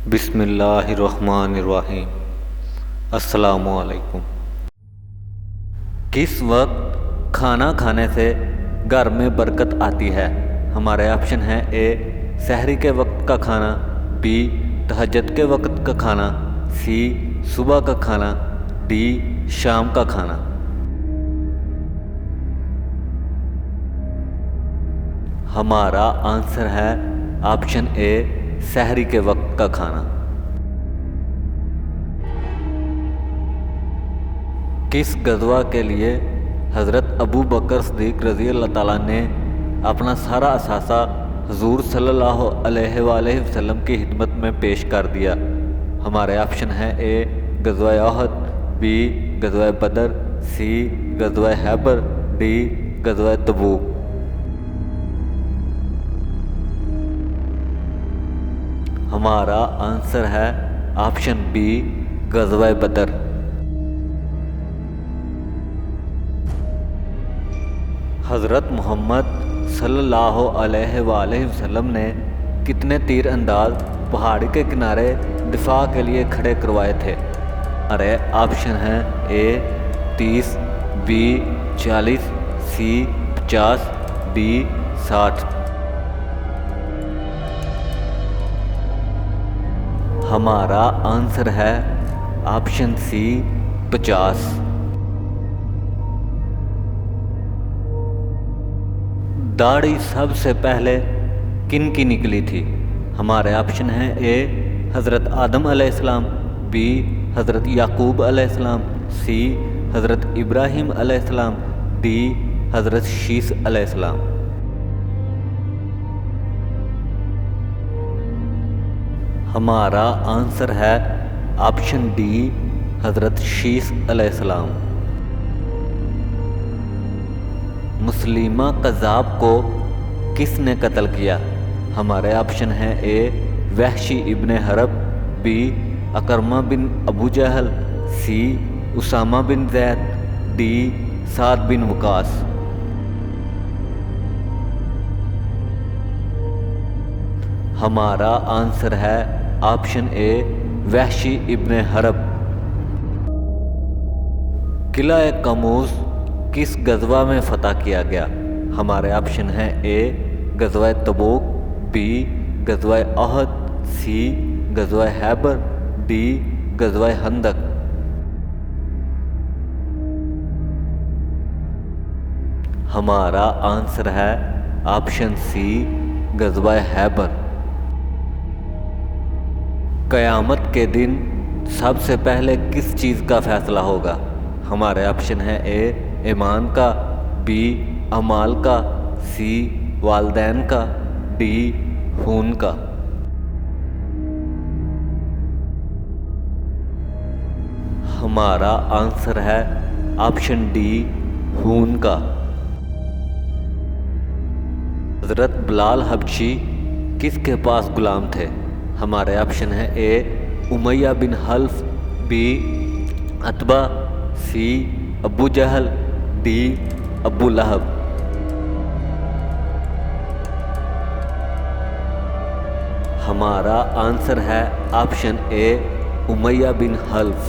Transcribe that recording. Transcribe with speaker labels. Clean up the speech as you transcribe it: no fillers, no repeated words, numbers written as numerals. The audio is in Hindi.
Speaker 1: बिस्मिल्लाहिर्रहमानिर्रहीम। अस्सलामुअलैकुम। किस वक्त खाना खाने से घर में बरकत आती है? हमारे ऑप्शन हैं: ए सहरी के वक्त का खाना, बी तहज्जुद के वक्त का खाना, सी सुबह का खाना, डी शाम का खाना। हमारा आंसर है ऑप्शन ए सहरी के वक्त का खाना। किस गज़वा के लिए हज़रत अबू बकर सिद्दीक़ रज़ी अल्लाह ताला ने अपना सारा असासा हुज़ूर सल्लल्लाहु अलैहि वसल्लम की खिदमत में पेश कर दिया? हमारे ऑप्शन हैं: ए गज़वा उहद, बी गज़वा बदर, सी गज़वा खैबर, डी गज़वा तबूक। हमारा आंसर है ऑप्शन बी गज़वा बदर। हज़रत मोहम्मद सल्लल्लाहु अलैहि वसल्लम ने कितने तीर अंदाज पहाड़ी के किनारे दिफा के लिए खड़े करवाए थे? हमारे ऑप्शन हैं: ए 30, बी 40, सी 50, डी 60। हमारा आंसर है ऑप्शन सी 50। दाढ़ी सबसे पहले किन की निकली थी? हमारे ऑप्शन हैं: ए हज़रत आदम अलैहिस्सलाम, बी हज़रत याकूब अलैहिस्सलाम, सी हज़रत इब्राहीम अलैहिस्सलाम, डी हज़रत शीस अलैहिस्सलाम। हमारा आंसर है ऑप्शन डी हज़रत शीस अलैहिस्सलाम। मुस्लिमा कज़्ज़ाब को किसने कत्ल किया? हमारे ऑप्शन हैं: ए वहशी इब्ने हरब, बी अकरमा बिन अबू जहल, सी उसामा बिन ज़ैद, डी साद बिन वक़ास। हमारा आंसर है ऑप्शन ए वहशी इब्ने हरब। किला कमूस किस गज़वा में फ़तह किया गया? हमारे ऑप्शन हैं: ए गज़वा तबूक, बी गज़वा उहद, सी गज़वा खैबर, डी गज़वा खंदक। हमारा आंसर है ऑप्शन सी गज़वा खैबर। क़यामत के दिन सबसे पहले किस चीज़ का फ़ैसला होगा? हमारे ऑप्शन हैं: ए ईमान का, बी अमाल का, सी वालदैन का, डी खून का। हमारा आंसर है ऑप्शन डी खून का। हज़रत बिलाल हबशी किसके पास गुलाम थे? हमारे ऑप्शन हैं: ए उमैया बिन हल्फ, बी अतबा, सी अबू जहल, डी अबू लहब। हमारा आंसर है ऑप्शन ए उमैया बिन हल्फ।